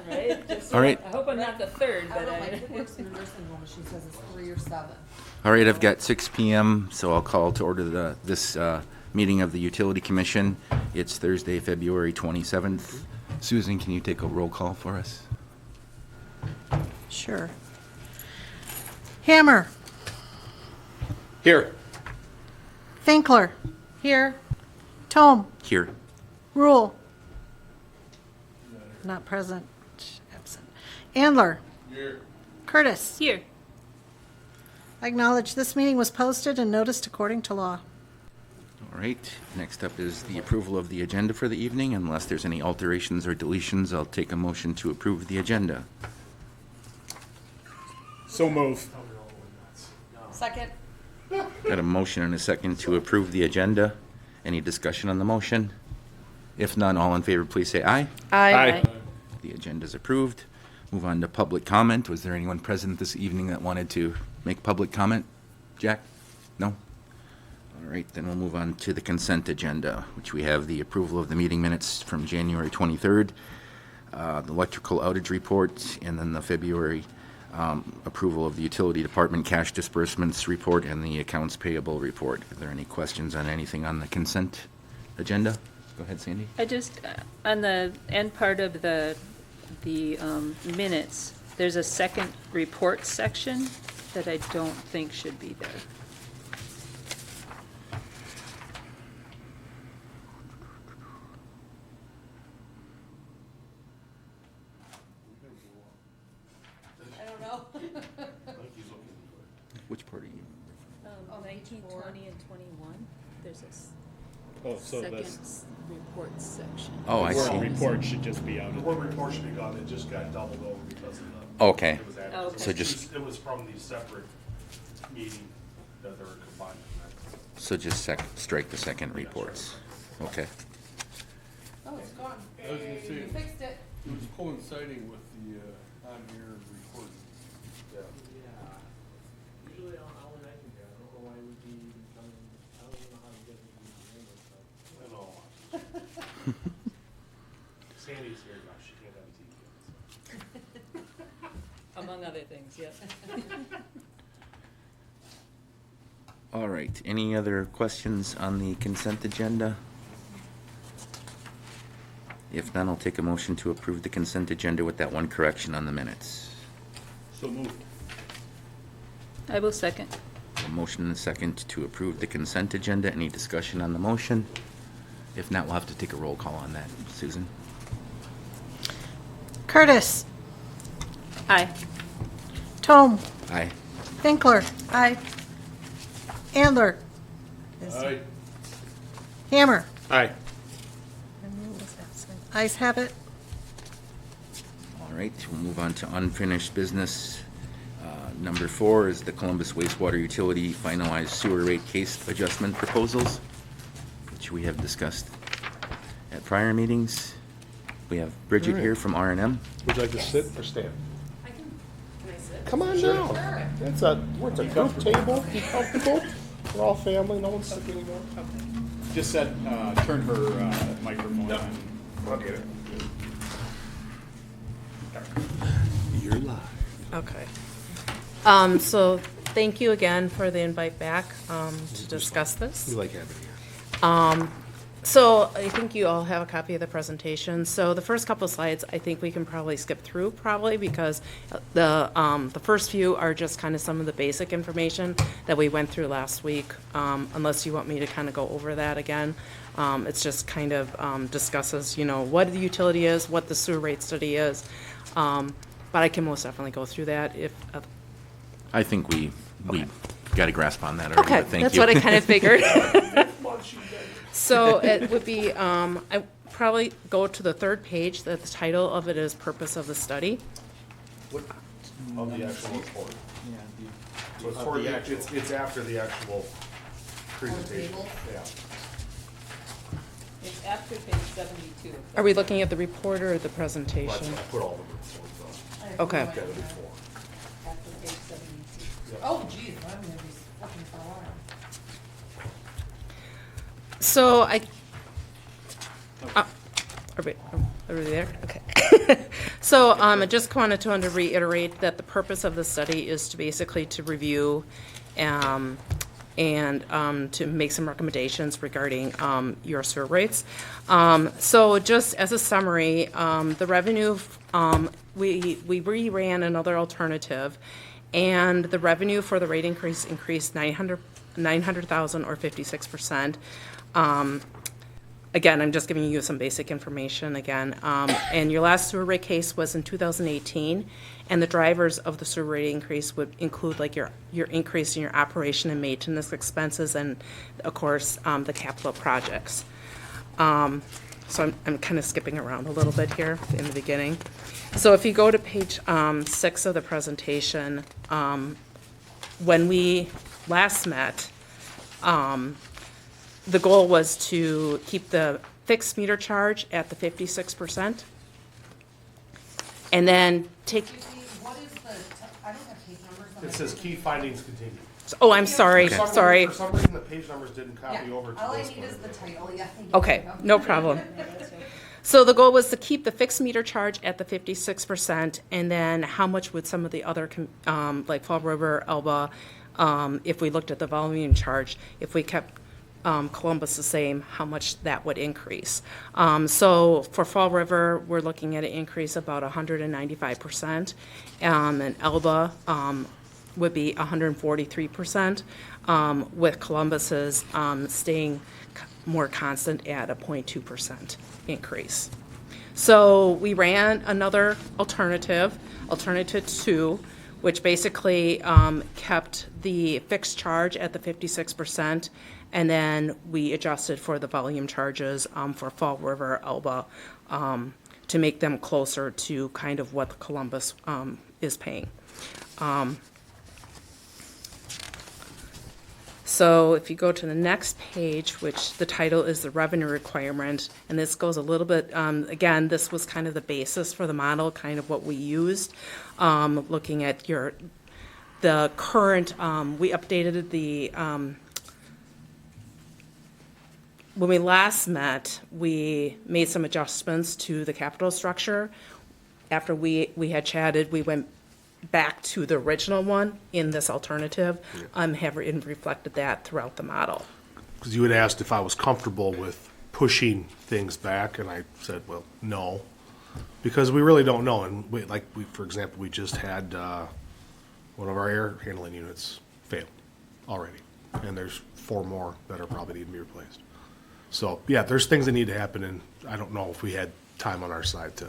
Right? Just All right. I hope I'm not the third, I but don't know, my kid works in a nursing home, and she says it's 3 or 7. All right, I've got 6 p.m., so I'll call to order this meeting of the Utility Commission. It's Thursday, February 27th. Susan, can you take a roll call for us? Sure. Hammer. Here. Finkler. Here. Tome. Here. Rule. Not present. Absent. Andler. Here. Curtis. here. I acknowledge this meeting was posted and noticed according to law. All right, next up is the approval of the agenda for the evening. Unless there's any alterations or deletions, I'll take a motion to approve the agenda. So move. Second. Got a motion and a second to approve the agenda. Any discussion on the motion? If none, all in favor, please say aye. Aye. The agenda is approved. Move on to public comment. Was there anyone present this evening that wanted to make public comment? Jack? No? All right, then we'll move on to the consent agenda, which we have the approval of the meeting minutes from January 23rd, the electrical outage report, and then the February approval of the utility department cash disbursements report and the accounts payable report. Are there any questions on anything on the consent agenda? Go ahead, Sandy. I just, on the end part of the minutes, there's a second report section that I don't think should be there. I don't know. Which part are you? 19, 20, and 21, there's a Oh, so second that's, report section. Oh, I the word see. report should just be out The of word there. report should be gone, it just got doubled over because of the. Okay. It was added. Oh, okay. So just- It was from the separate meeting that they were combined. So just strike the second reports. Okay. Oh, it's gone. I was gonna say, You fixed it. it was coinciding with the, on-air recording. Usually I'll I can do. I don't know why it would be coming. I don't even know how to get it to the stuff. I know. Sandy's here now, she can't have a TV. Among other things, yes. All right. Any other questions on the consent agenda? If none, I'll take a motion to approve the consent agenda with that one correction on the minutes. So moved. I will second. A motion and a second to approve the consent agenda. Any discussion on the motion? If not, we'll have to take a roll call on that. Susan? Curtis. Aye. Tome. Aye. Finkler. Aye. Andler. Aye. Hammer. Aye. And Rule is absent. Ayes have it. All right, we'll move on to unfinished business. Number 4 is the Columbus wastewater utility finalized sewer rate case adjustment proposals, which we have discussed at prior meetings. We have Bridget here from R&M. Would you like to sit or stand? I can I sit? Come on down. It's a group table, be comfortable. We're all family, no one's sick anymore. Just said, turn her microphone Yep. on. I'll get it. You're live. Okay. So thank you again for the invite back to discuss this. We like having you. So I think you all have a copy of the presentation. So the first couple of slides, I think we can probably skip through because the first few are just kind of some of the basic information that we went through last week, unless you want me to kind of go over that again. It's just kind of discusses, what the utility is, what the sewer rate study is. But I can most definitely go through that if, I think we got a grasp on that already, okay, but thank that's you. what I kind of figured. So it would be, I probably go to the third page, that the title of it is Purpose of the Study. Of the actual report. So it's Of for the the, actual. it's after the actual presentation. table? Yeah. It's after page 72. Are we looking at the report or the Let's presentation? put all the reports I have Okay. no on. Got idea. it before. After page 72. Oh, geez, I'm gonna be fucking for a while. So Are we there? Okay. So I just wanted to reiterate that the purpose of the study is to basically to review and to make some recommendations regarding your sewer rates. So just as a summary, the revenue, we reran another alternative, and the revenue for the rate increased 900,000 or 56%. Again, I'm just giving you some basic information again. And your last sewer rate case was in 2018, and the drivers of the sewer rate increase would include like your increase in your operation and maintenance expenses and, of course, the capital projects. So I'm kind of skipping around a little bit here in the beginning. So if you go to page 6 of the presentation, when we last met, the goal was to keep the fixed meter charge at the 56%, and then take, What is the, I don't have page numbers on It says key findings continued. oh, I'm sorry, For some sorry. reason- For some reason, the page numbers didn't copy Yeah, over to all I this need one. is the title, yeah. Okay, no problem. So the goal was to keep the fixed meter charge at the 56%, and then how much would some of the other, like Fall River, Elba, if we looked at the volume charge, if we kept Columbus the same, how much that would increase. So for Fall River, we're looking at an increase about 195%, and Elba would be 143%, with Columbus's staying more constant at a 0.2% increase. So we ran another alternative 2, which basically kept the fixed charge at the 56%, and then we adjusted for the volume charges for Fall River, Elba, to make them closer to kind of what Columbus is paying. So if you go to the next page, which the title is the revenue requirement, and this goes a little bit, again, this was kind of the basis for the model, kind of what we used, looking at the current, we updated the, when we last met, we made some adjustments to the capital structure. After we had chatted, we went back to the original one in this alternative, have reflected that throughout the model. Because you had asked if I was comfortable with pushing things back, and I said, well, no, because we really don't know. And for example, we just had one of our air handling units fail already, and there's 4 more that are probably need to be replaced. So yeah, there's things that need to happen, and I don't know if we had time on our side to.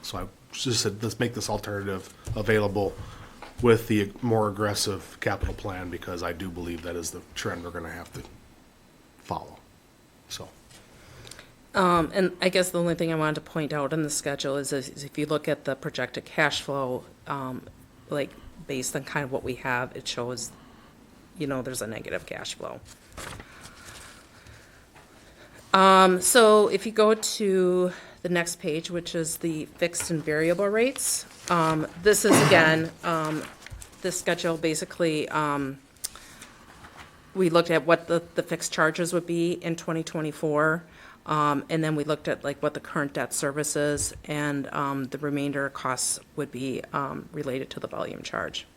So I just said, let's make this alternative available with the more aggressive capital plan, because I do believe that is the trend we're going to have to follow. So. And I guess the only thing I wanted to point out in the schedule is if you look at the projected cash flow, like based on kind of what we have, it shows, there's a negative cash flow. So if you go to the next page, which is the fixed and variable rates, this is again, this schedule basically, we looked at what the fixed charges would be in 2024, and then we looked at like what the current debt service is, and the remainder costs would be related to the volume charge.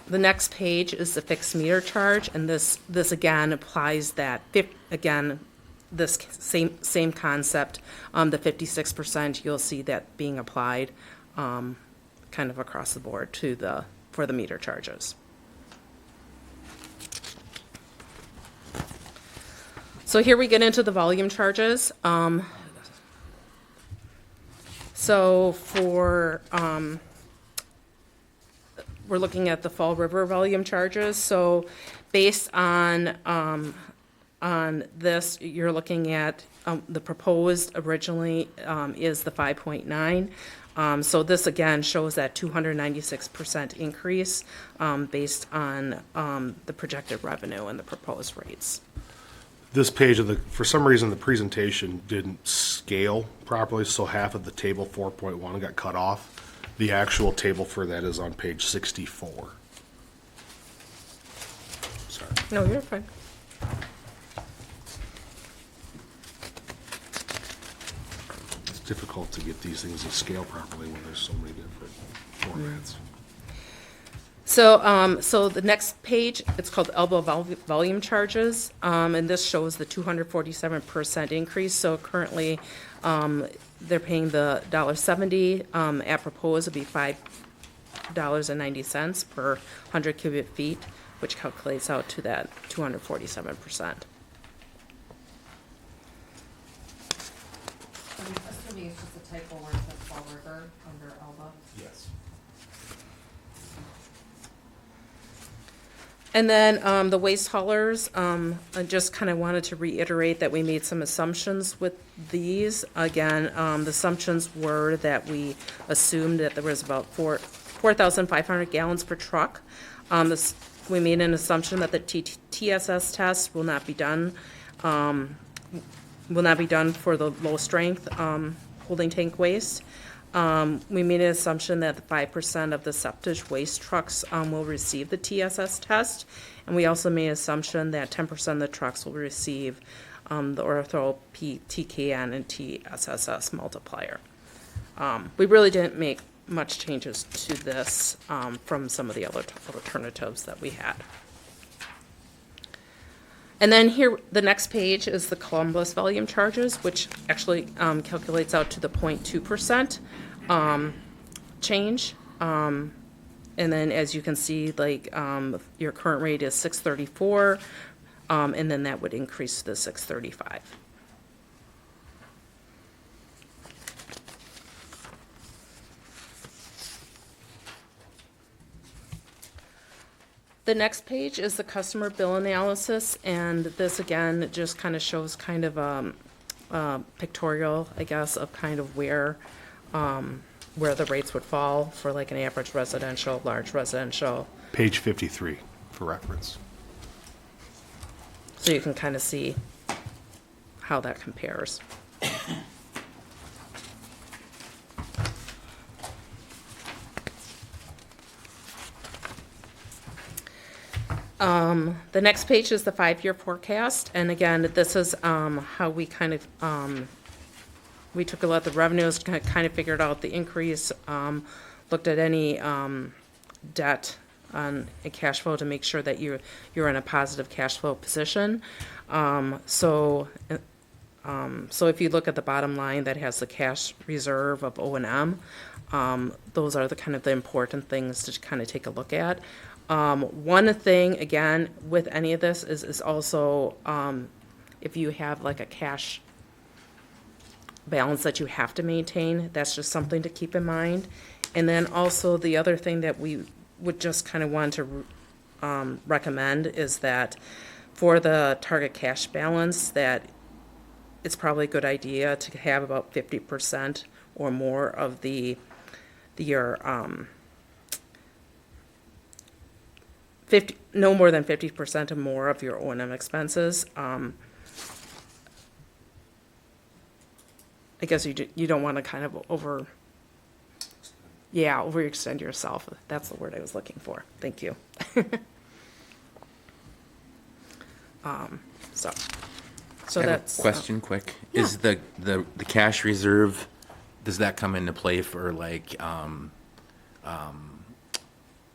The next page is the fixed meter charge, and this again applies that, again, this same concept, the 56%, you'll see that being applied kind of across the board for the meter charges. So here we get into the volume charges. So for, we're looking at the Fall River volume charges. So based on this, you're looking at the proposed originally is the 5.9. So this again shows that 296% increase based on the projected revenue and the proposed rates. This page for some reason, the presentation didn't scale properly, so half of the table 4.1 got cut off. The actual table for that is on page 64. Sorry. No, you're fine. difficult to get these things to scale properly when there's so many different formats. So the next page, it's called elbow volume charges, and this shows the 247% increase. So currently, they're paying the $1.70, at proposed would be $5.90 per 100 cubic feet, which calculates out to that 247%. I'm assuming it's just a typo where it says Fall River under Alba. Yes. And then the waste haulers, I just kind of wanted to reiterate that we made some assumptions with these. Again, the assumptions were that we assumed that there was about 4,500 gallons per truck. We made an assumption that the TSS test will not be done for the low strength holding tank waste. We made an assumption that 5% of the septic waste trucks will receive the TSS test, and we also made an assumption that 10% of the trucks will receive the Ortho TKN and TSSS multiplier. We really didn't make much changes to this from some of the other alternatives that we had. And then here, the next page is the Columbus volume charges, which actually calculates out to the 0.2% change. And then as you can see, like, your current rate is 634, and then that would increase to 635. The next page is the customer bill analysis, and this again just kind of shows kind of pictorial, I guess, of kind of where the rates would fall for like an average residential, large residential. Page 53 for reference. So you can kind of see how that compares. The next page is the 5-year forecast, and again, this is how we kind of, we took a look at the revenues, kind of figured out the increase, looked at any debt on a cash flow to make sure that you're in a positive cash flow position. So if you look at the bottom line that has the cash reserve of O&M, those are the kind of the important things to kind of take a look at. One thing, again, with any of this is also, if you have like a cash balance that you have to maintain, that's just something to keep in mind. And then also the other thing that we would just kind of want to recommend is that for the target cash balance, that it's probably a good idea to have about 50% or more of your no more than 50% or more of your O&M expenses. I guess you don't want to kind of overextend yourself. That's the word I was looking for. Thank you. So I have that's a question quick. Is the cash reserve, does that come into play for like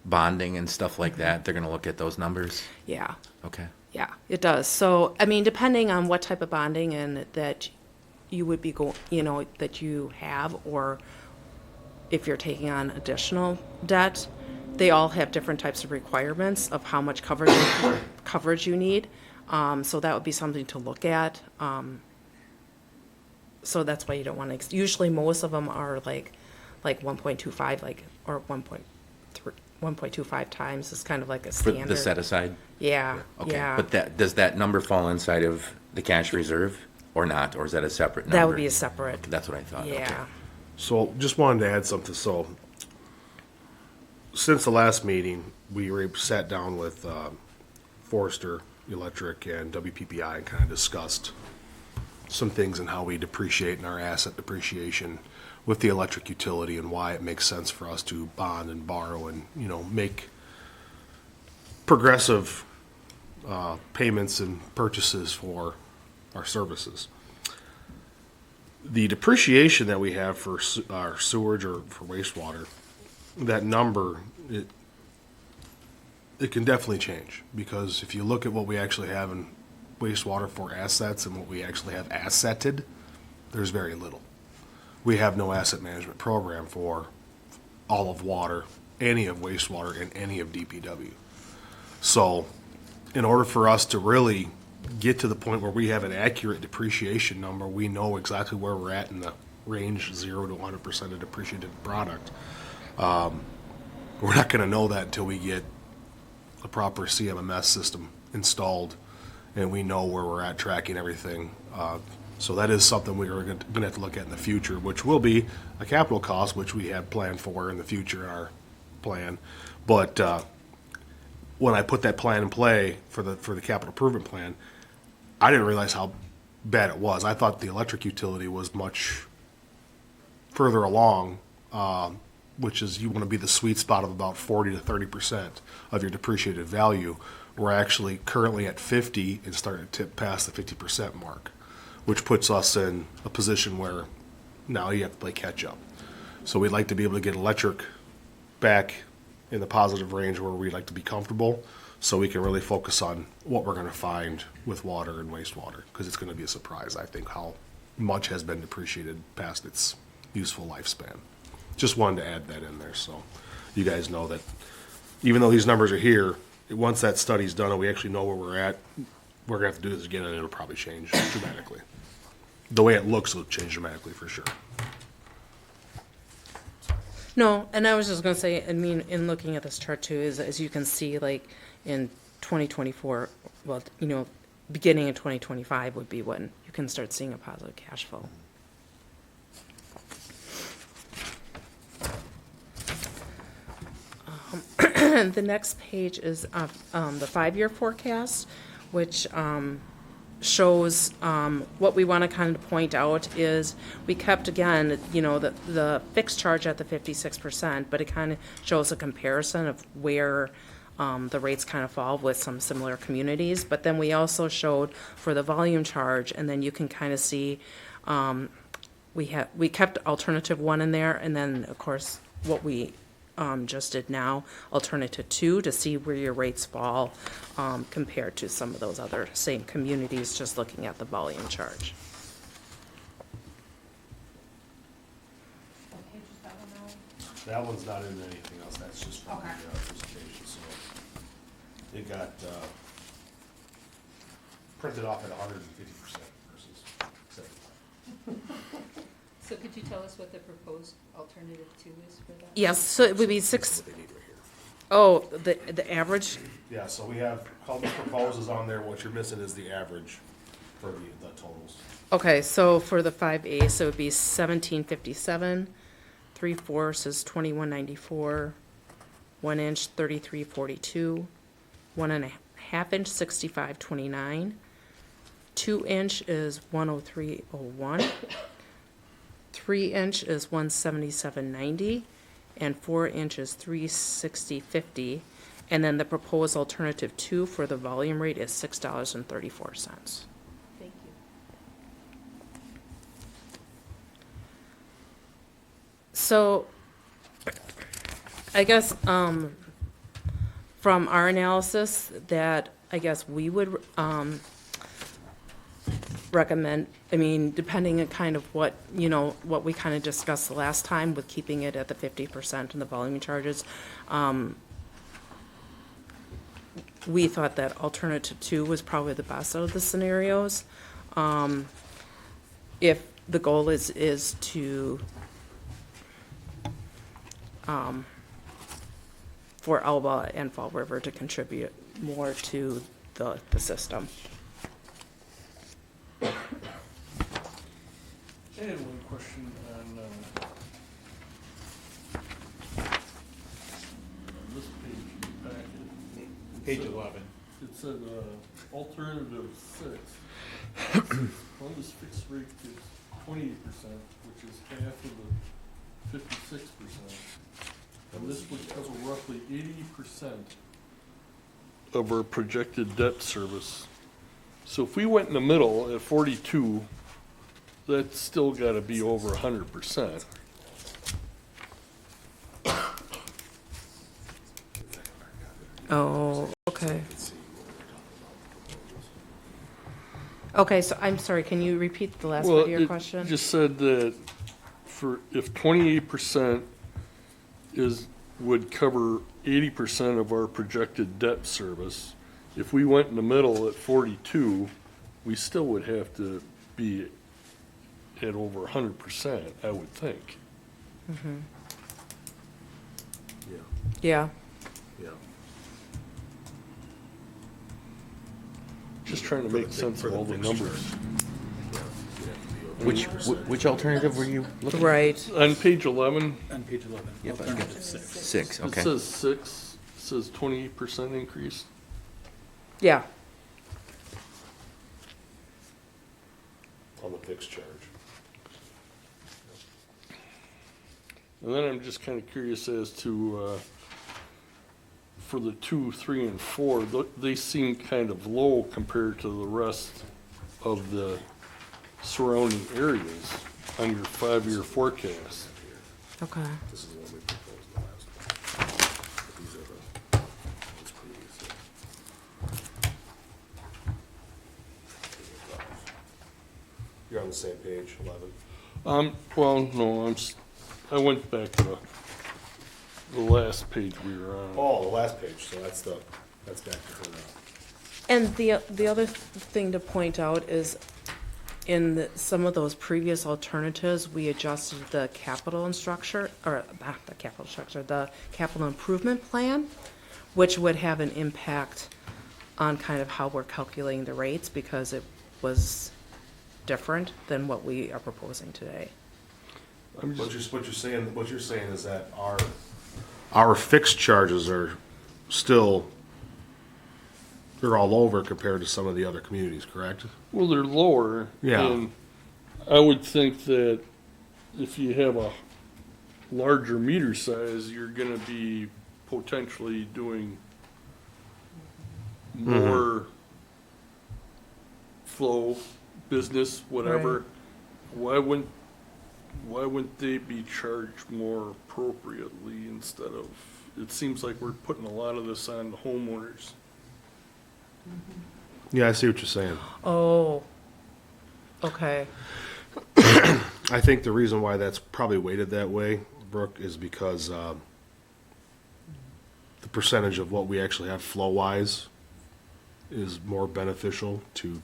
bonding and stuff like that? They're gonna look at those numbers? yeah. Okay. Yeah, it does. So, I mean, depending on what type of bonding and that you would be that you have, or if you're taking on additional debt, they all have different types of requirements of how much coverage you need. So that would be something to look at. So that's why you don't want to, usually most of them are like 1.25, or 1.25 times is kind of like a For standard. the set aside? Yeah, Okay. yeah. But does that number fall inside of the cash reserve or not? Or is that a separate number? That would be a separate, That's what I thought. Okay. yeah. So just wanted to add something. So since the last meeting, we sat down with Forrester Electric and WPPI and kind of discussed some things and how we depreciate in our asset depreciation with the electric utility and why it makes sense for us to bond and borrow and, make progressive payments and purchases for our services. The depreciation that we have for our sewage or for wastewater, that number, it can definitely change. Because if you look at what we actually have in wastewater for assets and what we actually have assetted, there's very little. We have no asset management program for all of water, any of wastewater, and any of DPW. So in order for us to really get to the point where we have an accurate depreciation number, we know exactly where we're at in the range 0 to 100% of depreciated product. We're not going to know that until we get a proper CMMS system installed and we know where we're at tracking everything. So that is something we are going to have to look at in the future, which will be a capital cost, which we have planned for in the future in our plan. But when I put that plan in play for the capital improvement plan, I didn't realize how bad it was. I thought the electric utility was much further along, which is you want to be the sweet spot of about 40 to 30% of your depreciated value. We're actually currently at 50 and starting to tip past the 50% mark, which puts us in a position where now you have to play catch up. So we'd like to be able to get electric back in the positive range where we'd like to be comfortable, so we can really focus on what we're going to find with water and wastewater, because it's going to be a surprise, I think, how much has been depreciated past its useful lifespan. Just wanted to add that in there so you guys know that even though these numbers are here, once that study's done and we actually know where we're at, we're going to have to do this again and it'll probably change dramatically. The way it looks will change dramatically for sure. No, and I was just gonna say, I mean, in looking at this chart too, is as you can see, like in 2024, well, you know, beginning in 2025 would be when you can start seeing a positive cash flow. The next page is the 5-year forecast, which shows what we want to kind of point out is we kept, again, you know, the fixed charge at the 56%, but it kind of shows a comparison of where the rates kind of fall with some similar communities. But then we also showed for the volume charge, and then you can kind of see we kept alternative 1 in there, and then of course what we just did now, alternative 2, to see where your rates fall compared to some of those other same communities, just looking at the volume charge. What page is that one now? That one's not in anything else, that's just from Okay. the presentation, so it got printed off at 150% versus 75%. So could you tell us what the proposed alternative 2 is for that? Yes, so it would be That's what they need right here. oh, the average, Yeah, so we have, Culver proposes on there, what you're missing is the average for the totals. okay, so for the 5A, so it would be 1757, 3/4 is 2194, 1 inch 3342, 1.5 inch 6529, 2 inch is 10301, 3 inch is 177.90, and 4 inch is 360.50, and then the proposed alternative 2 for the volume rate is $6.34. Thank you. So, I guess, from our analysis, that I guess we would, recommend, I mean, depending on kind of what, you know, what we kind of discussed the last time with keeping it at the 50% and the volume charges, we thought that alternative 2 was probably the best of the scenarios. If the goal is to, for Alba and Fall River to contribute more to the system. I had one question on this page in the packet. Page 11. It said, alternative 6. Columbus fixed rate is 28%, which is half of the 56%. And this would cover roughly 80% of our projected debt service. So if we went in the middle at 42, that's still gotta be over 100%. Oh, okay. Okay, so I'm sorry, can you repeat the last part of your It question? just said that if 28% would cover 80% of our projected debt service, if we went in the middle at 42, we still would have to be at over 100%, I would think. Yeah, Yeah. Just trying to make sense of all the numbers. Which alternative were you looking at? right. On page 11, On page 11, Yep, I got alternative 6. 6, it okay. says 6, it says 28% increase. Yeah, On the fixed charge. And then I'm just kind of curious as to, for the 2, 3, and 4, they seem kind of low compared to the rest of the surrounding areas on your 5-year forecast. okay. This is the one we proposed the last one. These are the ones previously. You're on the same page, 11. Well, no, I went back to the last page we were on. Oh, the last page, so that's back to her now. And the other thing to point out is in some of those previous alternatives, we adjusted the capital and structure, or not the capital structure, the capital improvement plan, which would have an impact on kind of how we're calculating the rates because it was different than what we are proposing today. What you're saying is that our fixed charges are still, they're all over compared to some of the other communities, correct? Well, they're lower. Yeah. And I would think that if you have a larger meter size, you're gonna be potentially doing more flow, business, whatever. Why wouldn't they be charged more appropriately instead of, it seems like we're putting a lot of this on the homeowners. Yeah, I see what you're saying. Oh, okay. I think the reason why that's probably weighted that way, Brooke, is because the percentage of what we actually have flow-wise is more beneficial to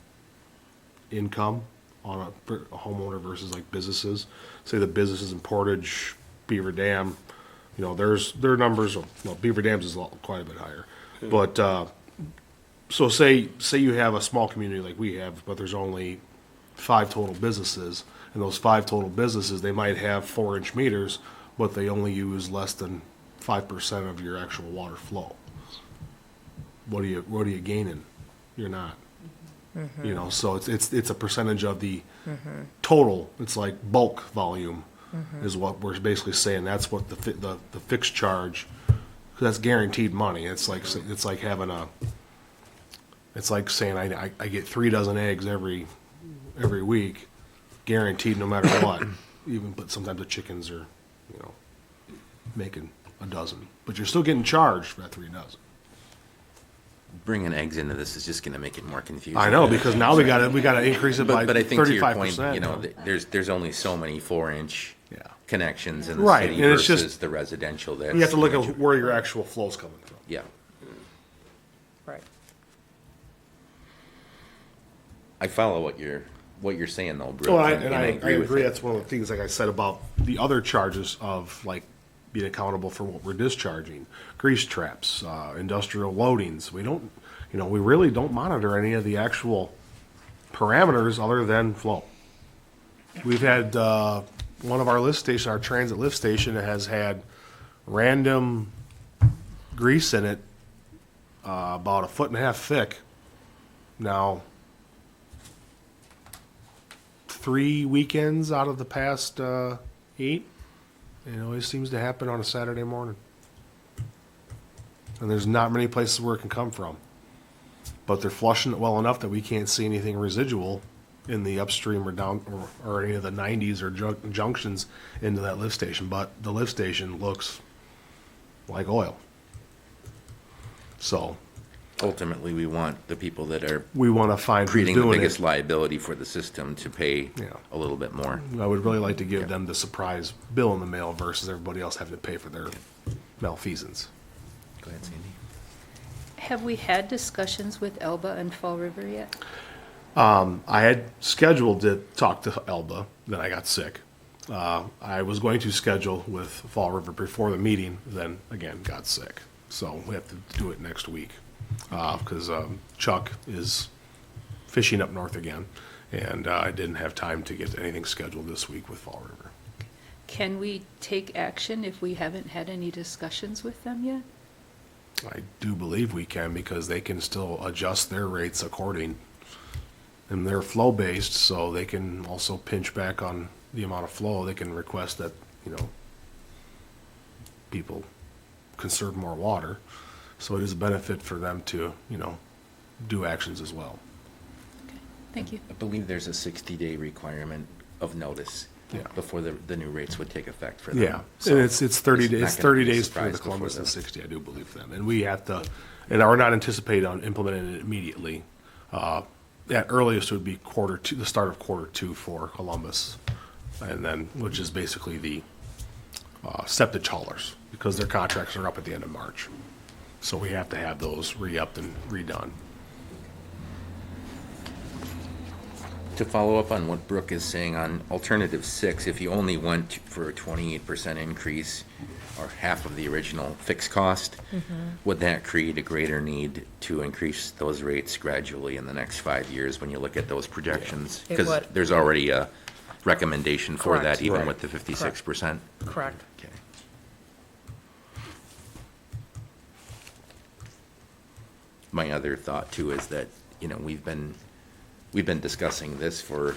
income on a homeowner versus like businesses. Say the businesses in Portage, Beaver Dam, you know, their numbers, well, Beaver Dam's is quite a bit higher. But, so say you have a small community like we have, but there's only 5 total businesses, and those 5 total businesses, they might have 4-inch meters, but they only use less than 5% of your actual water flow. What are you gaining? You're not. You know, so it's a percentage of the total. It's like bulk volume is what we're basically saying. That's what the fixed charge, 'cause that's guaranteed money. It's like having it's like saying I get 3 dozen eggs every week, guaranteed no matter what. But sometimes the chickens are, you know, making a dozen, but you're still getting charged for that 3 dozen. Bringing eggs into this is just going to make it more confusing. I know, because now we got to increase it by But I think to your 35%. point, you know, there's only so many 4-inch Yeah. connections in the Right, city and it's versus just- the residential. That's You have to look at where your actual flow's coming from. Yeah. Right. I follow what you're saying though, Brooke. Well, I with agree. it. That's one of the things, like I said, about the other charges of like being accountable for what we're discharging, grease traps, industrial loadings. We don't, you know, we really don't monitor any of the actual parameters other than flow. We've had one of our lift station, our transit lift station, has had random grease in it, about 1.5 feet thick. Now, 3 weekends out of the past 8, it always seems to happen on a Saturday morning. And there's not many places where it can come from. But they're flushing it well enough that we can't see anything residual in the upstream or down, or any of the 90s or junctions into that lift station, but the lift station looks like oil. So Ultimately, we want the people that are we want to find who's creating the doing biggest it. liability for the system to pay Yeah. a little bit more. I would really like to give them the surprise bill in the mail versus everybody else having to pay for their malfeasance. Go ahead, Sandy. Have we had discussions with Elba and Fall River yet? I had scheduled to talk to Elba, then I got sick. I was going to schedule with Fall River before the meeting, then again got sick. So we have to do it next week because Chuck is fishing up north again, and I didn't have time to get anything scheduled this week with Fall River. Can we take action if we haven't had any discussions with them yet? I do believe we can because they can still adjust their rates according, and they're flow-based, so they can also pinch back on the amount of flow. They can request that, people conserve more water. So it is a benefit for them to, do actions as well. Thank you. I believe there's a 60-day requirement of notice Yeah. before the new rates would take effect for them. Yeah, So and it's 30 it's days, not it's gonna 30 be a days for surprise the before Columbus then. and 60, I do believe then. And we have to, and we're not anticipating on implementing it immediately. At earliest would be quarter two, the start of quarter two for Columbus. And then, which is basically the septic haulers, because their contracts are up at the end of March. So we have to have those re-upped and redone. To follow up on what Brooke is saying on alternative 6, if you only went for a 28% increase or half of the original fixed cost, would that create a greater need to increase those rates gradually in the next 5 years when you look at those projections? It Because would. there's already a recommendation for Correct. that, even Right. with the 56%. Correct. Okay. My other thought too is that, we've been discussing this for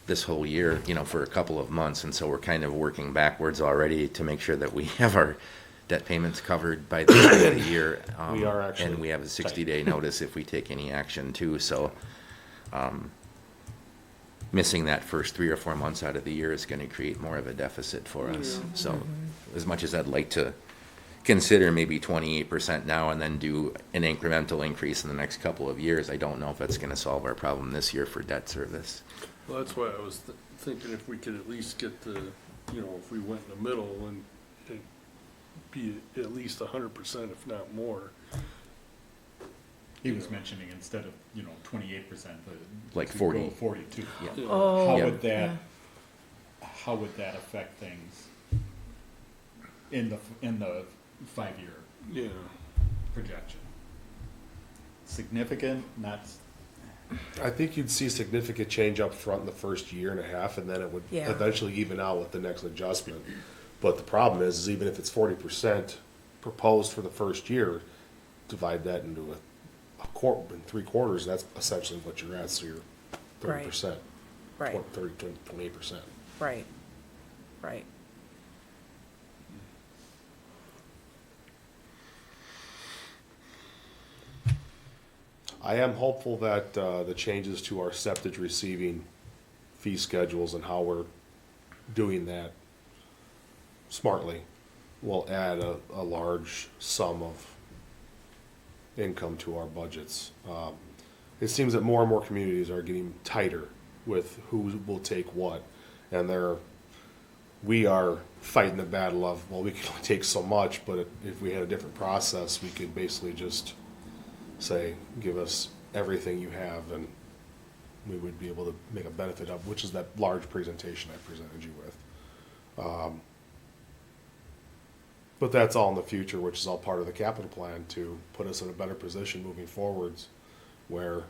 this whole year, for a couple of months, and so we're kind of working backwards already to make sure that we have our debt payments covered by the end of the year. We are actually And we have a 60-day notice if we take any action too, so missing that first 3 or 4 months out of the year is gonna create more of a deficit for us. So as much as I'd like to consider maybe 28% now and then do an incremental increase in the next couple of years, I don't know if that's gonna solve our problem this year for debt service. Well, that's why I was thinking if we could at least get the, if we went in the middle and it'd be at least 100%, if not more. He was mentioning instead of, 28%, Like to 40. go 42. Yeah. Yeah. Oh. How Yeah. would that, how would that affect things in the 5-year Yeah. projection? Significant, not, I think you'd see significant change up front in the first year and a half, and then it would Yeah. eventually even out with the next adjustment. But the problem is even if it's 40% proposed for the first year, divide that into a quarter, in 3 quarters, that's essentially what you're at, so you're 30%. Right. 28%. Right. Right. I am hopeful that the changes to our septic receiving fee schedules and how we're doing that smartly will add a large sum of income to our budgets. It seems that more and more communities are getting tighter with who will take what, and we are fighting the battle of, well, we can only take so much, but if we had a different process, we could basically just say, give us everything you have, and we would be able to make a benefit of, which is that large presentation I presented you with. But that's all in the future, which is all part of the capital plan to put us in a better position moving forwards, where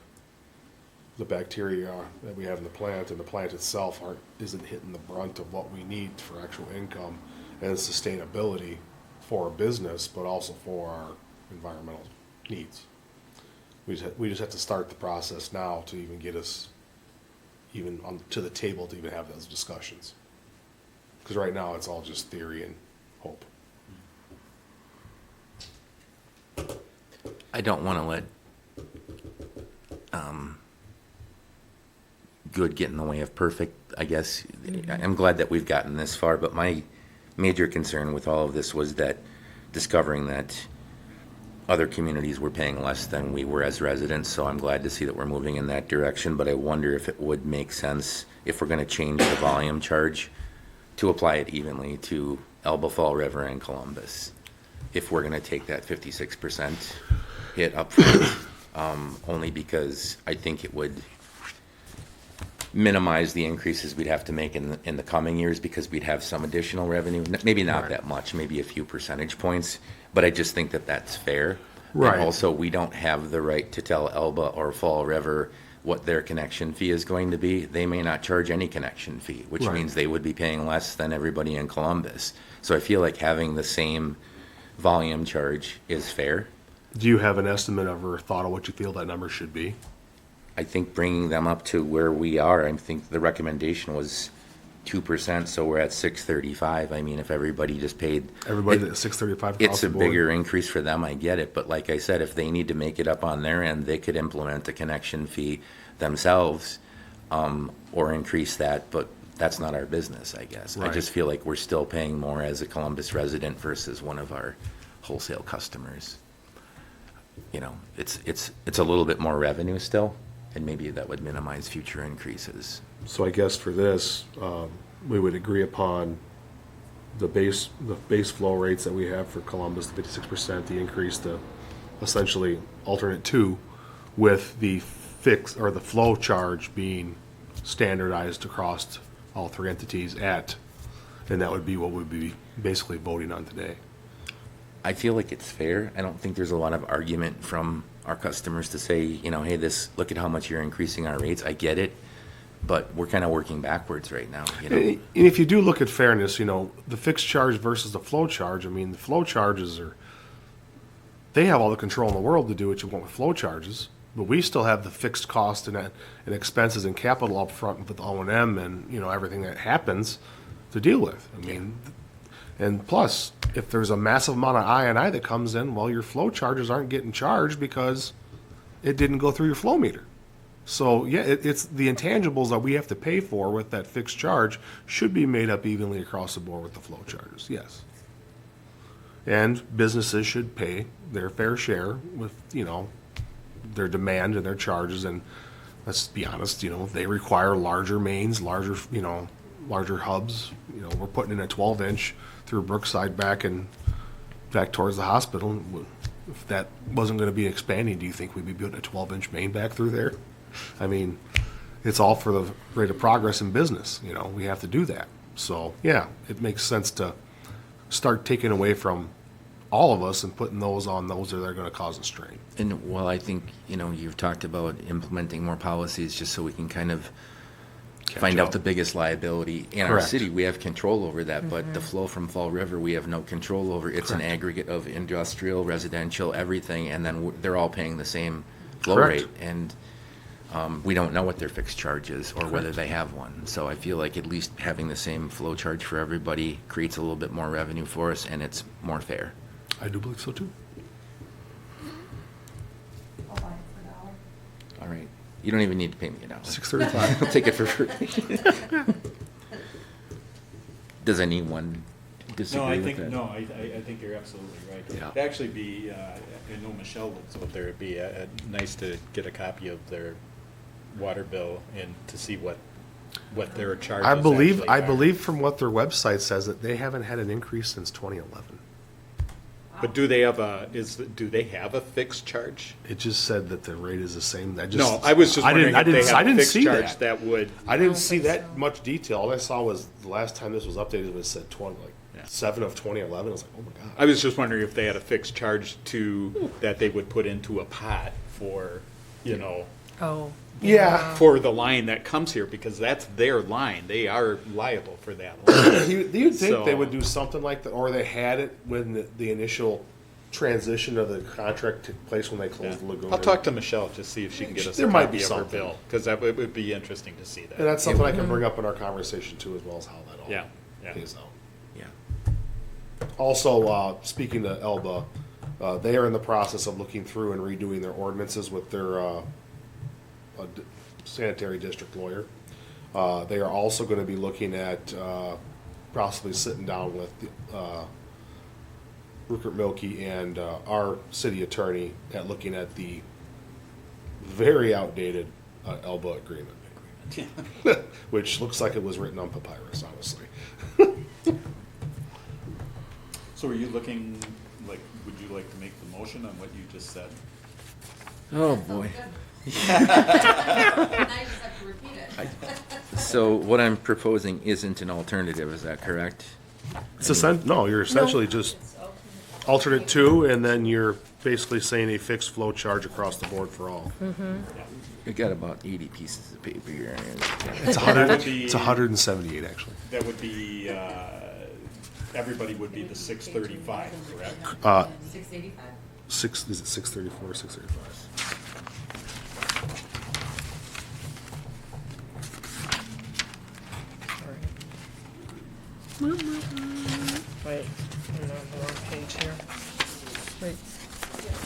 the bacteria that we have in the plant and the plant itself isn't hitting the brunt of what we need for actual income and sustainability for our business, but also for our environmental needs. We just have to start the process now to even get us even to the table to even have those discussions. Because right now, it's all just theory and hope. I don't want to let good get in the way of perfect, I guess. I'm glad that we've gotten this far, but my major concern with all of this was that discovering that other communities were paying less than we were as residents, so I'm glad to see that we're moving in that direction, but I wonder if it would make sense, if we're gonna change the volume charge, to apply it evenly to Elba, Fall River, and Columbus. If we're gonna take that 56% hit up front, only because I think it would minimize the increases we'd have to make in the coming years, because we'd have some additional revenue, maybe not that much, maybe a few percentage points, but I just think that that's fair. Right. And also, we don't have the right to tell Elba or Fall River what their connection fee is going to be. They may not charge any connection fee, which Right. means they would be paying less than everybody in Columbus. So I feel like having the same volume charge is fair. Do you have an estimate of or thought of what you feel that number should be? I think bringing them up to where we are, I think the recommendation was 2%, so we're at 635. I mean, if everybody just paid. Everybody it- at 635 across It's the a board? bigger increase for them, I get it, but like I said, if they need to make it up on their end, they could implement a connection fee themselves, or increase that, but that's not our business, I guess. I Right. just feel like we're still paying more as a Columbus resident versus one of our wholesale customers. You know, it's a little bit more revenue still, and maybe that would minimize future increases. So I guess for this, we would agree upon the base flow rates that we have for Columbus, the 56%, the increase to essentially alternate 2, with the fix, or the flow charge being standardized across all 3 entities and that would be what we'd be basically voting on today. I feel like it's fair. I don't think there's a lot of argument from our customers to say, you know, hey, look at how much you're increasing our rates. I get it, but we're kind of working backwards right now, you know? And if you do look at fairness, you know, the fixed charge versus the flow charge, I mean, the flow charges they have all the control in the world to do what you want with flow charges, but we still have the fixed cost and expenses and capital up front with O&M and, you know, everything that happens to deal with. I mean, and plus, if there's a massive amount of I&I that comes in, well, your flow charges aren't getting charged because it didn't go through your flow meter. So, yeah, it's the intangibles that we have to pay for with that fixed charge should be made up evenly across the board with the flow charges, yes. And businesses should pay their fair share with, you know, their demand and their charges, and let's be honest, you know, they require larger mains, larger hubs. You know, we're putting in a 12-inch through Brookside back towards the hospital. If that wasn't going to be expanding, do you think we'd be building a 12-inch main back through there? I mean, it's all for the rate of progress in business. You know, we have to do that. So, yeah, it makes sense to start taking away from all of us and putting those on those that are going to cause a strain. And well, I think, you know, you've talked about implementing more policies just so we can kind of find up. out the biggest liability in our Correct. city. We have control over that, but the flow from Fall River, we have no control over. It's an Correct. aggregate of industrial, residential, everything, and then they're all paying the same flow Correct. rate. And we don't know what their fixed charge is or whether they have one. So I feel like at least having the same flow charge for everybody creates a little bit more revenue for us, and it's more fair. I do believe so, too. I'll buy it for $1. All right. You don't even need to pay me $1. 635. I'll take it for free. Does anyone No, disagree I with think, that? no, I think you're absolutely right. Yeah. It'd actually be, I know Michelle lives out there, it'd be nice to get a copy of their water bill and to see what their charges I believe actually are. from what their website says that they haven't had an increase since 2011. But do they have a fixed charge? It just said that the rate is the same. No, I was just wondering if they I have a didn't fixed see charge that. that would. I didn't don't see think that so. much detail. All I saw was the last time this was updated was said 7 of 2011. I was like, oh my god. I was just wondering if they had a fixed charge that they would put into a pot for, you know, Oh. Yeah. for the line that comes here, because that's their line. They are liable for that line. You'd think So- they would do something like that, or they had it when the initial transition of the contract took place when they closed the lagoon. I'll talk to Michelle, just see if she can get us a There might copy be of her something. bill, because that would be interesting to see that. And that's something I can bring up in our conversation too, as well as how that all Yeah, yeah. plays out. Yeah. Also, speaking to Elba, they are in the process of looking through and redoing their ordinances with their sanitary district lawyer. They are also gonna be looking at, possibly sitting down with, Rupert Milkie and, our city attorney at looking at the very outdated, ELBA agreement. Which looks like it was written on papyrus, honestly. So are you looking, like, would you like to make the motion on what you just said? Oh, boy. Now you just have to repeat it. So what I'm proposing isn't an alternative, is that correct? No, you're essentially just alternate two, and then you're basically saying a fixed flow charge across the board for all. I got about 80 pieces of paper here. It's That would 100, be- it's 178, actually. That would be, everybody would be the 635, correct? 685. Is it 634 or 635? Wait, I'm on the wrong page here. Wait.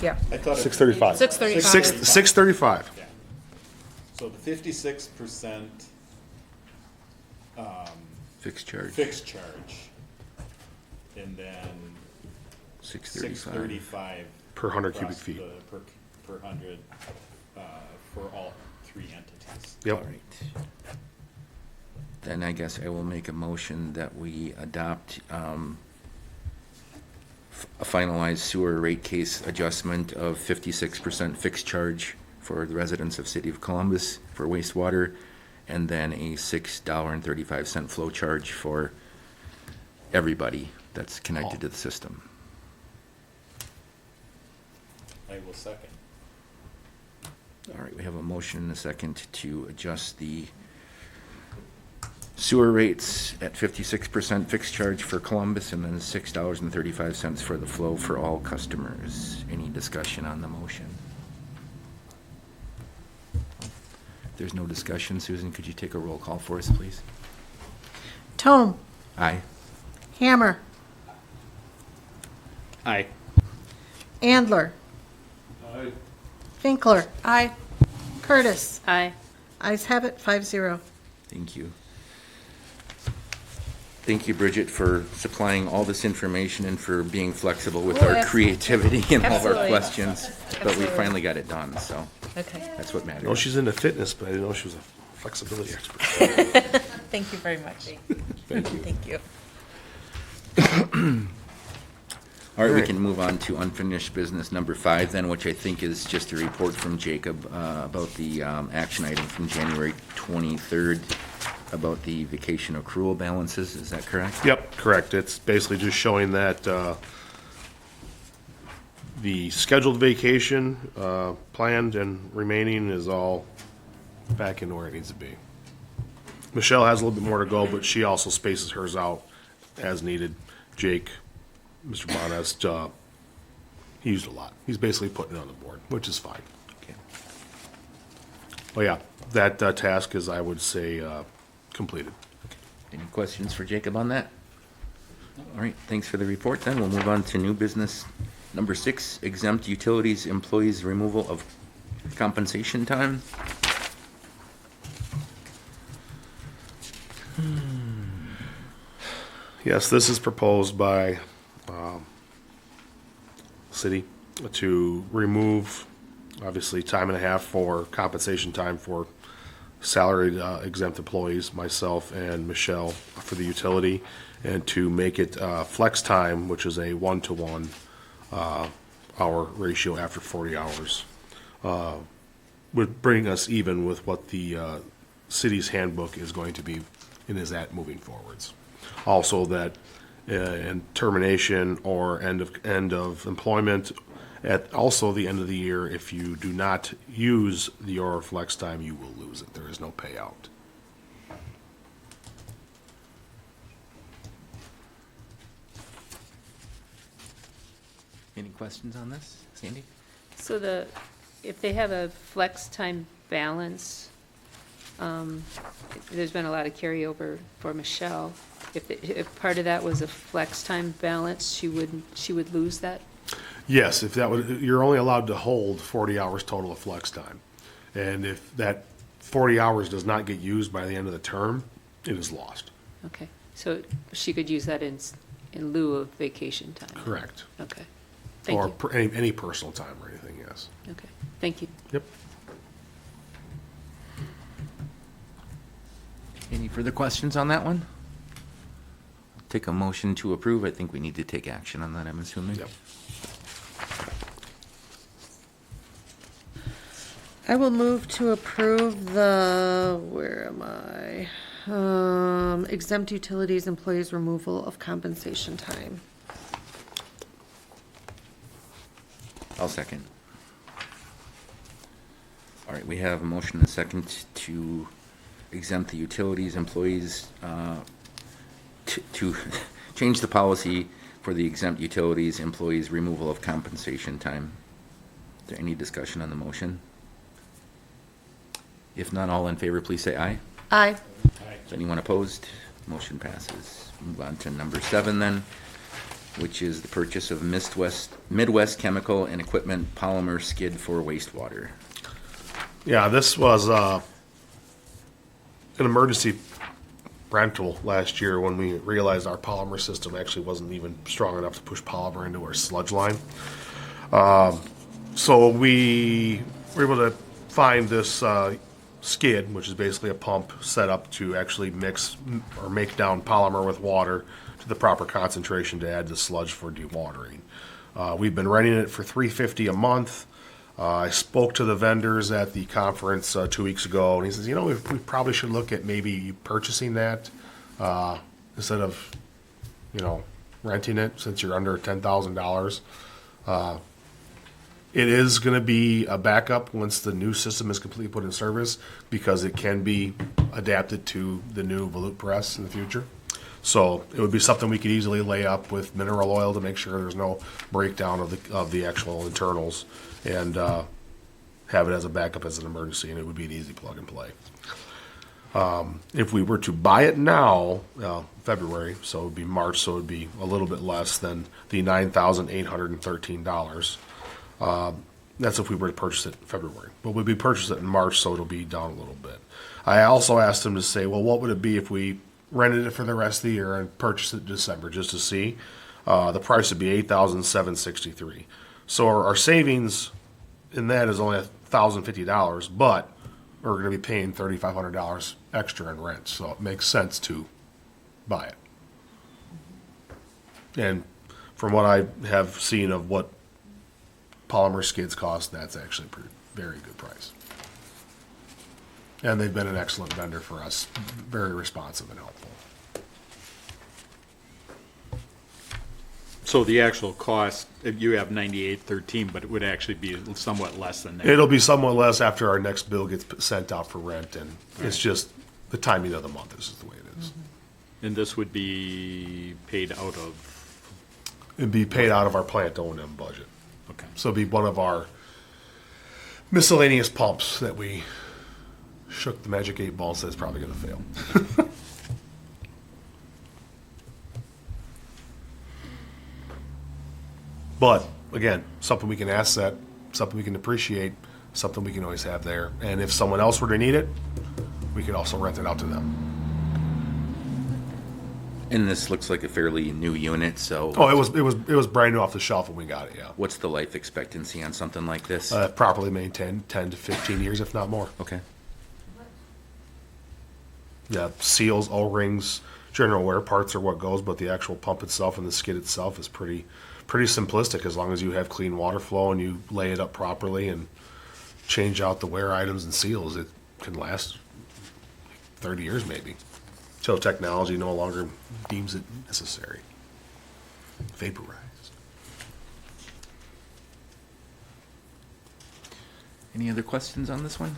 Yeah, I thought it- 635. 635. 635. Yeah. So the 56%, Fixed charge, fixed charge, and then 635. 635. Per 100 cubic across feet. the- Per 100, for all three entities. Yep. All right. Then I guess I will make a motion that we adopt a finalized sewer rate case adjustment of 56% fixed charge for the residents of City of Columbus for wastewater, and then a $6.35 flow charge for everybody that's connected to the system. I will second. All right, we have a motion and a second to adjust the sewer rates at 56% fixed charge for Columbus and then $6.35 for the flow for all customers. Any discussion on the motion? If there's no discussion, Susan, could you take a roll call for us, please? Tome, Aye. Hammer, Aye. Andler, Aye. Finkler. Aye. Curtis. Aye. Ayes have it, 5-0. Thank you. Thank you, Bridget, for supplying all this information and for being flexible with Oh, our abs- creativity and all of our Absolutely. questions. But we Absolutely. finally got it done, so Okay. that's what I know matters. she's into fitness, but I didn't know she was a flexibility expert. Thank you very much. Thank you. Thank you. All right, we Alright. can move on to unfinished business number 5 then, which I think is just a report from Jacob about the action item from January 23rd about the vacation accrual balances. Is that correct? Yep, correct. It's basically just showing that the scheduled vacation, planned and remaining is all back in where it needs to be. Michelle has a little bit more to go, but she also spaces hers out as needed. Jake, Mr. Bonest, he used a lot. He's basically putting it on the board, which is fine. Okay. But yeah, that task is, I would say, completed. Any questions for Jacob on that? All right, thanks for the report then. We'll move on to new business number 6, exempt utilities employees removal of compensation time. Yes, this is proposed by city to remove, obviously, time and a half for compensation time for salaried exempt employees, myself and Michelle for the utility, and to make it flex time, which is a 1-to-1 hour ratio after 40 hours. Would bring us even with what the city's handbook is going to be and is at moving forwards. Also that in termination or end of employment, at also the end of the year, if you do not use your flex time, you will lose it. There is no payout. Any questions on this, Sandy? So if they have a flex time balance, there's been a lot of carryover for Michelle. If part of that was a flex time balance, she would lose that? Yes, if that would, you're only allowed to hold 40 hours total of flex time. And if that 40 hours does not get used by the end of the term, it is lost. Okay, so she could use that in lieu of vacation time? Correct. Okay, thank Or you. any personal time or anything, yes. Okay, thank you. Yep. Any further questions on that one? Take a motion to approve. I think we need to take action on that, I'm assuming. Yep. I will move to approve the, where am I? Exempt utilities employees removal of compensation time. I'll second. All right, we have a motion and a second to exempt the utilities employees, to change the policy for the exempt utilities employees removal of compensation time. Is there any discussion on the motion? If not, all in favor, please say aye. Aye. Is anyone opposed? Motion passes. Move on to number 7 then, which is the purchase of Midwest Chemical and Equipment polymer skid for wastewater. Yeah, this was an emergency rental last year when we realized our polymer system actually wasn't even strong enough to push polymer into our sludge line. So we were able to find this skid, which is basically a pump set up to actually mix or make down polymer with water to the proper concentration to add to sludge for dewatering. We've been renting it for $350 a month. I spoke to the vendors at the conference 2 weeks ago, and he says, we probably should look at maybe purchasing that instead of, renting it since you're under $10,000. It is going to be a backup once the new system is completely put in service because it can be adapted to the new volute press in the future. So it would be something we could easily lay up with mineral oil to make sure there's no breakdown of the actual internals and have it as a backup as an emergency, and it would be an easy plug and play. If we were to buy it now, February, so it would be March, so it would be a little bit less than the $9,813. That's if we were to purchase it in February. But we'd be purchasing it in March, so it'll be down a little bit. I also asked him to say, well, what would it be if we rented it for the rest of the year and purchased it in December just to see? The price would be $8,763. So our savings in that is only $1,050, but we're going to be paying $3,500 extra in rent. So it makes sense to buy it. And from what I have seen of what polymer skids cost, that's actually a very good price. And they've been an excellent vendor for us, very responsive and helpful. So the actual cost, if you have 9813, but it would actually be somewhat less than that. It'll be somewhat less after our next bill gets sent out for rent, and it's just the timing of the month is the way it is. And this would be paid out of, It'd be paid out of our plant O&M budget. okay. So it'd be one of our miscellaneous pumps that we shook the magic 8 ball and said it's probably going to fail. But again, something we can asset, something we can appreciate, something we can always have there. And if someone else were to need it, we could also rent it out to them. And this looks like a fairly new unit, so Oh, it was brand new off the shelf when we got it. Yeah, what's the life expectancy on something like this? properly maintained, 10 to 15 years, if not more. Okay. Yeah, seals, O-rings, general wear parts are what goes, but the actual pump itself and the skid itself is pretty simplistic as long as you have clean water flow and you lay it up properly and change out the wear items and seals. It can last 30 years maybe, till technology no longer deems it necessary. Vaporized. Any other questions on this one?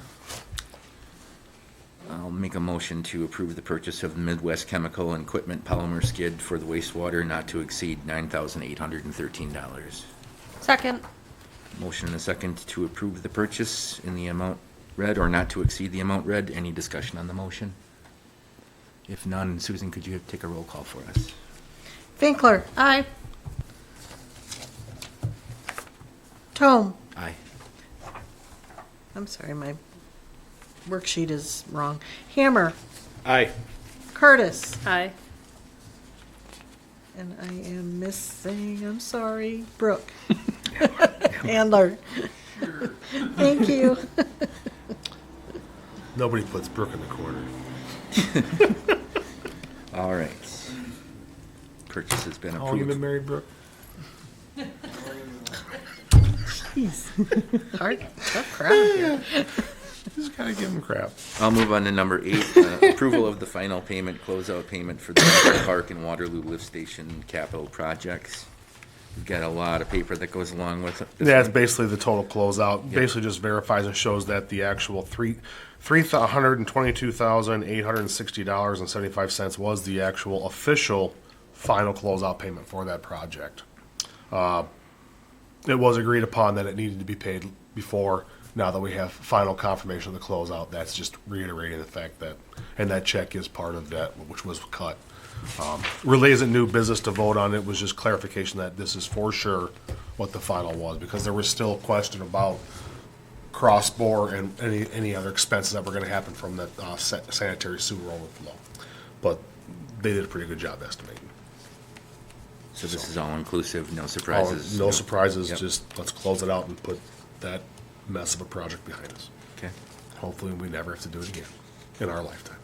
I'll make a motion to approve the purchase of Midwest Chemical and Equipment polymer skid for the wastewater not to exceed $9,813. Second. Motion and a second to approve the purchase in the amount read or not to exceed the amount read. Any discussion on the motion? If none, Susan, could you take a roll call for us? Finkler. Aye. Tome. Aye. I'm sorry, my worksheet is wrong. Hammer, Aye. Curtis, Aye. and I am missing, I'm sorry, Brooke. Handler. Thank you. Nobody puts Brooke in the corner. All right. Purchase has been How long you been approved. married, Brooke? Jeez. Hard, tough crowd here. Just gotta give him crap. I'll move on to number 8, approval of the final payment, closeout payment for the Central Park and Waterloo Lift Station capital projects. We've got a lot of paper that goes along with it. This Yeah, it's one. basically the total closeout. Yep. Basically just verifies and shows that the actual $322,860.75 was the actual official final closeout payment for that project. It was agreed upon that it needed to be paid before. Now that we have final confirmation of the closeout, that's just reiterating the fact that, and that check is part of that, which was cut. Really isn't new business to vote on. It was just clarification that this is for sure what the final was, because there was still question about cross-bore and any other expenses that were gonna happen from that sanitary sewer overflow. But they did a pretty good job estimating. So this is all inclusive, no surprises? No surprises, Yep. just let's close it out and put that mess of a project behind us. Okay. Hopefully, we never have to do it again in our lifetime.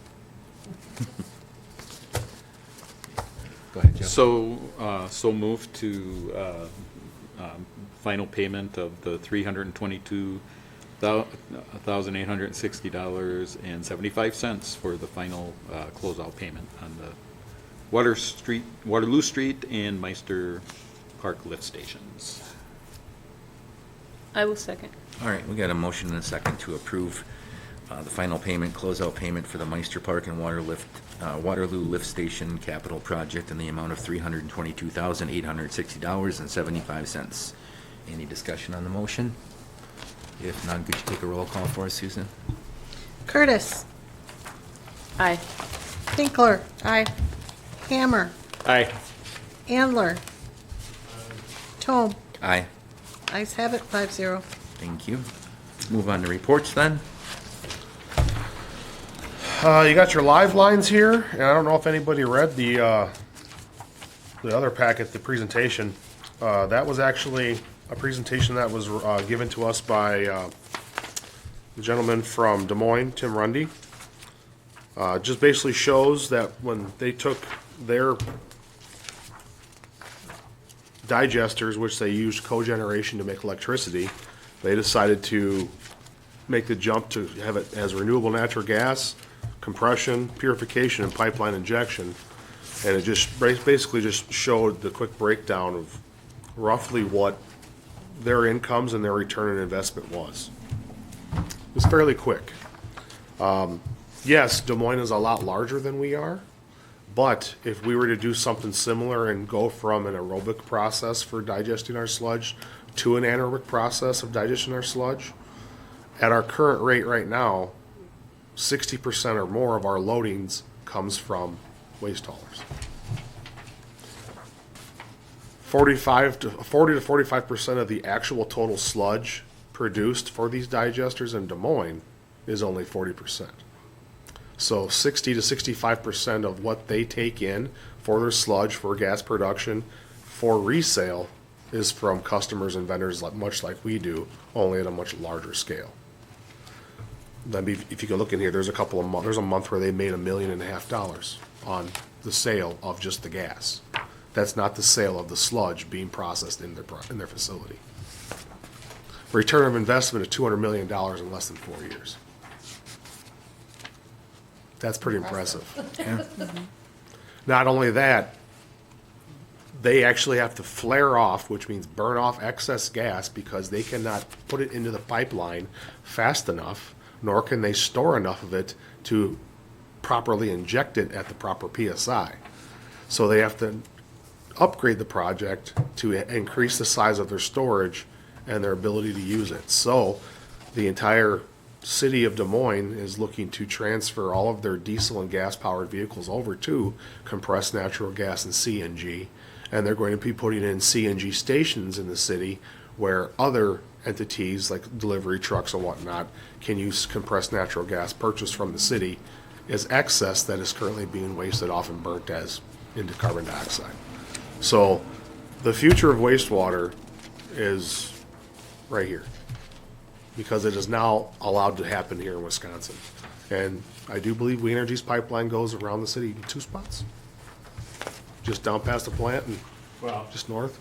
Go ahead, Jeff. So moved to final payment of the $322,860.75 for the final closeout payment on the Waterloo Street and Meister Park lift stations. I will second. All right, we got a motion and a second to approve the final payment, closeout payment for the Meister Park and Waterloo Lift Station capital project in the amount of $322,860.75. Any discussion on the motion? If none, could you take a roll call for us, Susan? Curtis, Aye. Tinkler. Aye. Hammer, Aye. Andler. Tome. Aye. Ayes have it, 5-0. Thank you. Move on to reports then. You got your live lines here, and I don't know if anybody read the other packet, the presentation. That was actually a presentation that was given to us by the gentleman from Des Moines, Tim Rundy. Just basically shows that when they took their digesters, which they used cogeneration to make electricity, they decided to make the jump to have it as renewable natural gas, compression, purification, and pipeline injection. And it just basically just showed the quick breakdown of roughly what their incomes and their return on investment was. It was fairly quick. Yes, Des Moines is a lot larger than we are, but if we were to do something similar and go from an aerobic process for digesting our sludge to an anaerobic process of digesting our sludge, at our current rate right now, 60% or more of our loadings comes from waste haulers. 40 to 45% of the actual total sludge produced for these digesters in Des Moines is only 40%. So 60 to 65% of what they take in for their sludge, for gas production, for resale, is from customers and vendors much like we do, only at a much larger scale. I mean, if you can look in here, there's a couple of months. There's a month where they made $1.5 million on the sale of just the gas. That's not the sale of the sludge being processed in their facility. Return of investment of $200 million in less than 4 years. That's pretty impressive. Yeah. Not only that, they actually have to flare off, which means burn off excess gas, because they cannot put it into the pipeline fast enough, nor can they store enough of it to properly inject it at the proper PSI. So they have to upgrade the project to increase the size of their storage and their ability to use it. So the entire city of Des Moines is looking to transfer all of their diesel and gas-powered vehicles over to compressed natural gas and CNG, and they're going to be putting in CNG stations in the city where other entities like delivery trucks and whatnot can use compressed natural gas purchased from the city as excess that is currently being wasted off and burnt as into carbon dioxide. So the future of wastewater is right here, because it is now allowed to happen here in Wisconsin. And I do believe We Energy's pipeline goes around the city in 2 spots. Just down past the plant and Well, just north.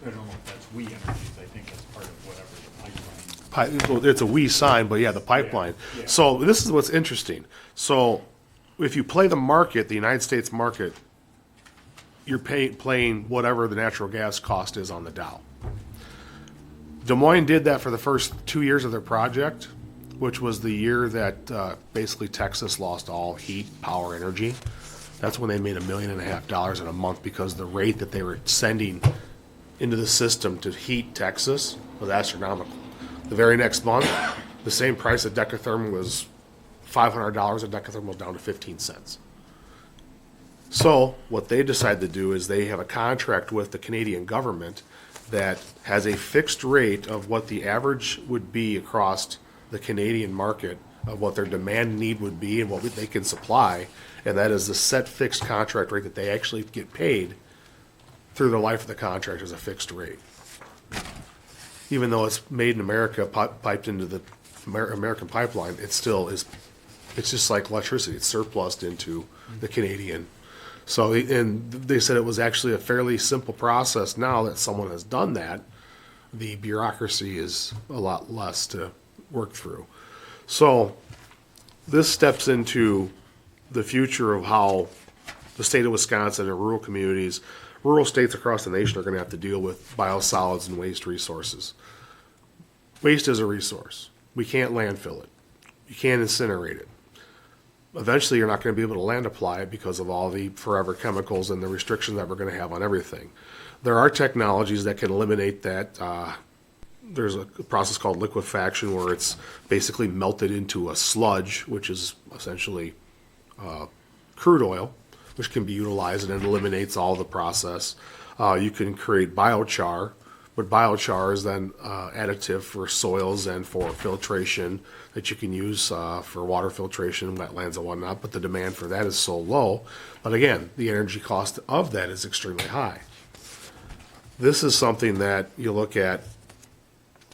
I don't know if that's We Energies, I think that's part of whatever the pipeline. Well, it's a we sign, but yeah, the pipeline. Yeah, yeah. So this is what's interesting. So if you play the market, the United States market, you're playing whatever the natural gas cost is on the Dow. Des Moines did that for the first 2 years of their project, which was the year that basically Texas lost all heat, power, energy. That's when they made $1.5 million in a month, because the rate that they were sending into the system to heat Texas was astronomical. The very next month, the same price of Decatherm was $500, and Decatherm was down to 15 cents. So what they decided to do is they have a contract with the Canadian government that has a fixed rate of what the average would be across the Canadian market of what their demand need would be and what they can supply, and that is the set fixed contract rate that they actually get paid through the life of the contract as a fixed rate. Even though it's made in America, piped into the American pipeline, it still is, it's just like electricity, it's surplused into the Canadian. So, and they said it was actually a fairly simple process now that someone has done that. The bureaucracy is a lot less to work through. So this steps into the future of how the state of Wisconsin and rural communities, rural states across the nation are going to have to deal with biosolids and waste resources. Waste is a resource. We can't landfill it. You can't incinerate it. Eventually, you're not going to be able to land apply it because of all the forever chemicals and the restrictions that we're going to have on everything. There are technologies that can eliminate that. There's a process called liquefaction, where it's basically melted into a sludge, which is essentially crude oil, which can be utilized, and it eliminates all the process. You can create biochar, but biochar is then additive for soils and for filtration that you can use for water filtration, wetlands and whatnot, but the demand for that is so low. But again, the energy cost of that is extremely high. This is something that you look at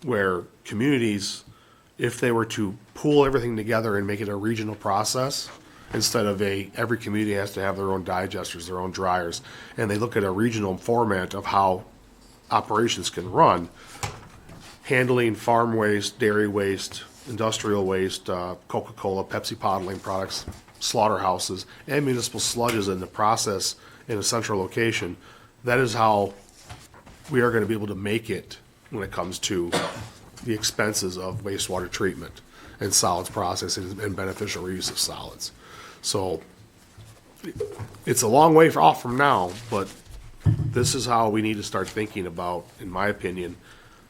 where communities, if they were to pool everything together and make it a regional process, instead of every community has to have their own digesters, their own dryers, and they look at a regional format of how operations can run, handling farm waste, dairy waste, industrial waste, Coca-Cola, Pepsi bottling products, slaughterhouses, and municipal sludges in the process in a central location, that is how we are going to be able to make it when it comes to the expenses of wastewater treatment and solids processing and beneficial reuse of solids. So it's a long way off from now, but this is how we need to start thinking about, in my opinion,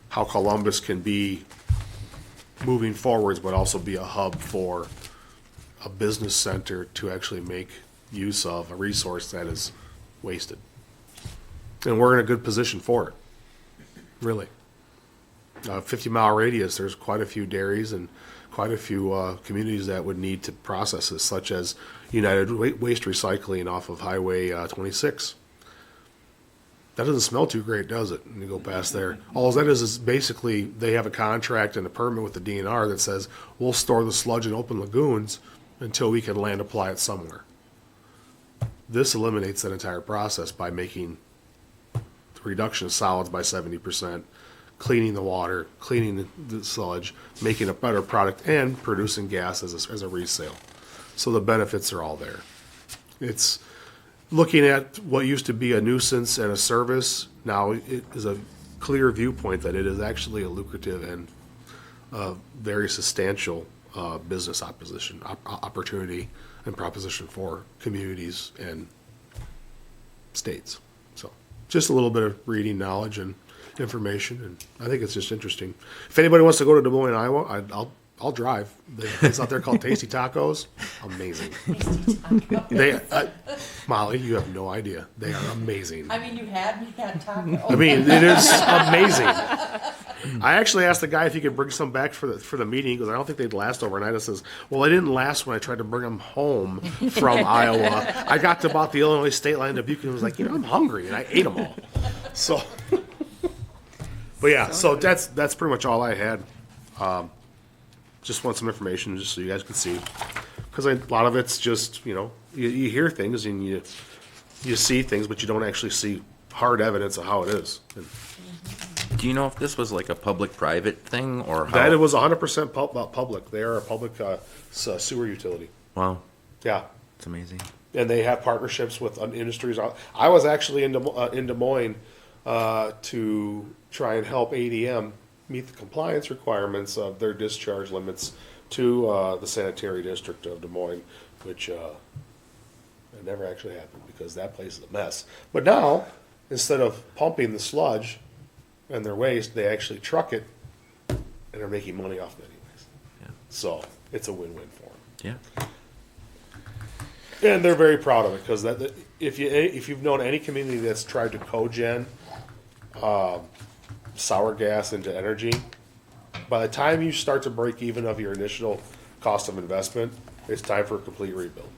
how Columbus can be moving forwards, but also be a hub for a business center to actually make use of a resource that is wasted. And we're in a good position for it, really. 50-mile radius, there's quite a few dairies and quite a few communities that would need to process this, such as United Waste Recycling off of Highway 26. That doesn't smell too great, does it, when you go past there? All that is basically they have a contract and a permit with the DNR that says we'll store the sludge in open lagoons until we can land apply it somewhere. This eliminates that entire process by making the reduction of solids by 70%, cleaning the water, cleaning the sludge, making a better product, and producing gas as a resale. So the benefits are all there. It's looking at what used to be a nuisance and a service, now it is a clear viewpoint that it is actually a lucrative and very substantial business opportunity and proposition for communities and states. So just a little bit of reading knowledge and information, and I think it's just interesting. If anybody wants to go to Des Moines, Iowa, I'll I'll drive. The place out there called Tasty Tacos, amazing. They, Molly, you have no idea. They are amazing. I mean, you had me at taco. I mean, it is amazing. I actually asked the guy if he could bring some back for the meeting. He goes, I don't think they'd last overnight. I says, well, they didn't last when I tried to bring them home from Iowa. I got to about the Illinois state line to Buchanan and was like, I'm hungry, and I ate them all. So, but yeah, so that's pretty much all I had. Just want some information just so you guys can see. Because a lot of it's just, you hear things and you see things, but you don't actually see hard evidence of how it is. And Do you know if this was like a public-private thing or how? that it was 100% public. They are a public sewer utility. Wow, Yeah. it's amazing. And they have partnerships with industries. I was actually in Des Moines to try and help ADM meet the compliance requirements of their discharge limits to the sanitary district of Des Moines, which it never actually happened because that place is a mess. But now, instead of pumping the sludge and their waste, they actually truck it, and they're making money off it anyways. Yeah. So it's a win-win for them. Yeah. And they're very proud of it because if you've known any community that's tried to cogen sour gas into energy, by the time you start to break even of your initial cost of investment, it's time for a complete rebuild,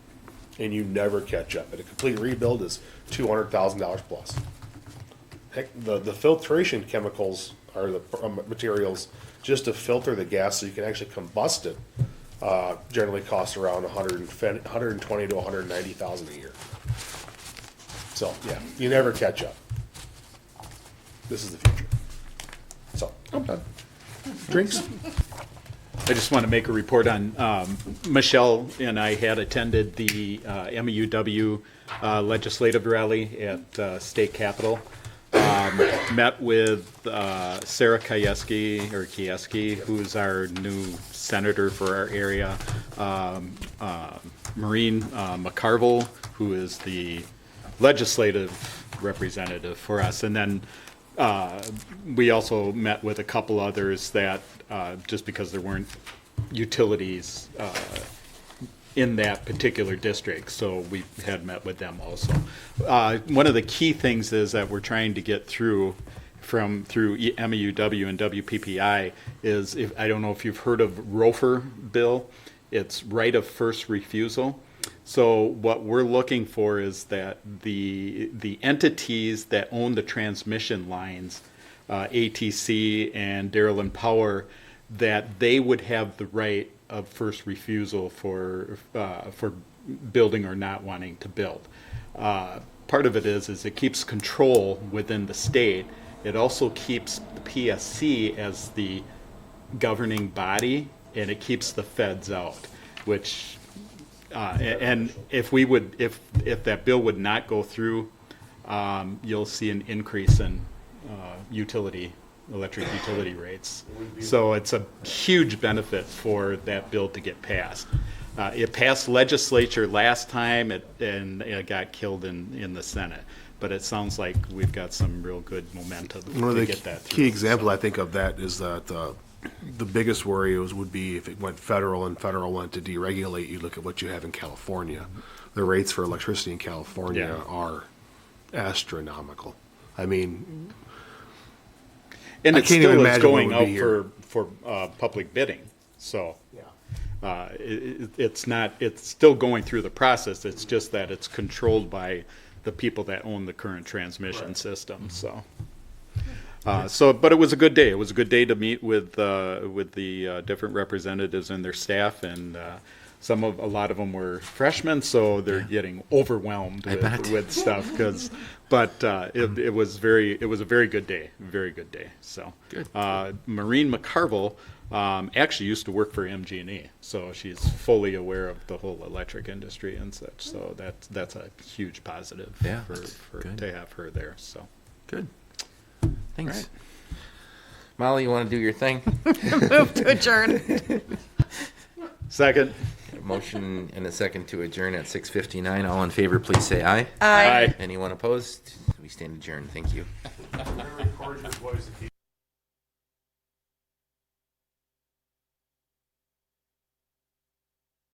and you never catch up. And a complete rebuild is $200,000 plus. Heck, the filtration chemicals are the materials just to filter the gas so you can actually combust it. Generally costs around $120,000 to $190,000 a year. So yeah, you never catch up. This is the future. So I'm done. Drinks. I just want to make a report on, Michelle and I had attended the MEUW legislative rally at State Capitol. Met with Sarah Kieski, who's our new senator for our area, Maureen McCarville, who is the legislative representative for us, and then we also met with a couple others that just because there weren't utilities in that particular district, so we had met with them also. One of the key things is that we're trying to get through MEUW and WPPI is, I don't know if you've heard of ROFR bill, it's right of first refusal. So what we're looking for is that the entities that own the transmission lines, ATC and Darrell Power, that they would have the right of first refusal for building or not wanting to build. Part of it is it keeps control within the state. It also keeps the PSC as the governing body, and it keeps the feds out, which and if that bill would not go through, you'll see an increase in electric utility rates. So it's a huge benefit for that bill to get passed. It passed legislature last time, and it got killed in the Senate. But it sounds like we've got some real good momentum to get that through. Key example I think of that is that the biggest worry would be if it went federal and federal went to deregulate. You look at what you have in California. The rates for electricity in California are astronomical. I mean, and I it can't still even is imagine going what would be out for public bidding. So it's still going through the process. It's just that it's controlled by the people that own the current transmission system. So. But it was a good day. It was a good day to meet with the different representatives and their staff, and a lot of them were freshmen, so they're getting overwhelmed with stuff. It was a very good day, So Good. Maureen McCarville actually used to work for MG&E, so she's fully aware of the whole electric industry and such. So that's a huge positive to have her there. So Good. Thanks. Molly, you want to do your thing? Move to adjourn. second. A motion and a second to adjourn at 6:59. All in favor, please say aye. Aye. Anyone opposed? We stand adjourned. Thank you. record your voice.